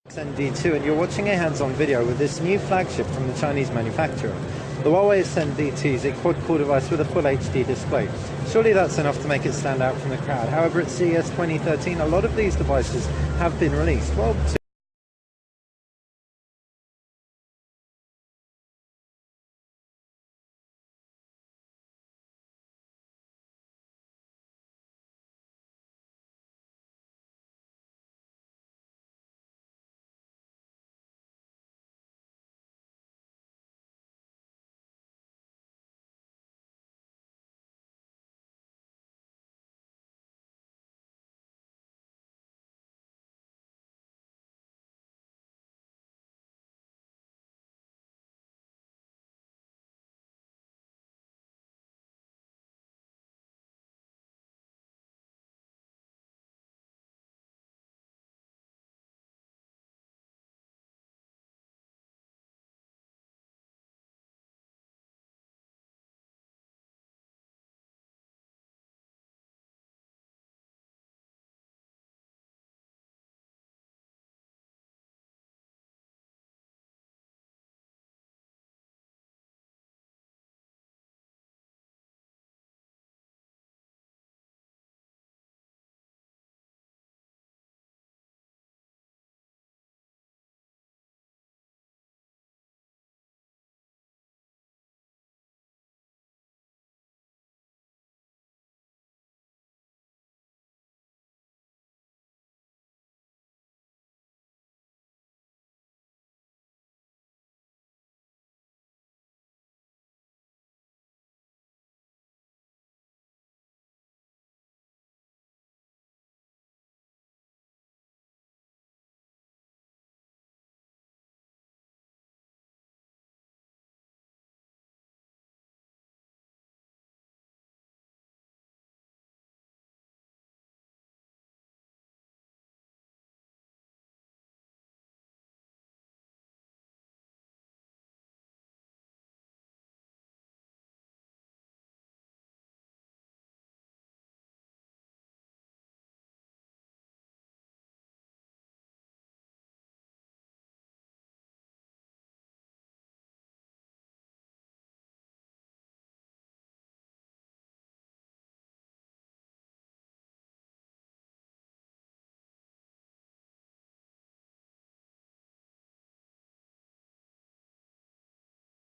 SND2, and you're watching a hands-on video with this new flagship from the Chinese manufacturer. The Huawei SND2 is a quad-core device with a full HD display. Surely that's enough to make it stand out from the crowd. However, at CES 2013, a lot of these devices have been released. Well,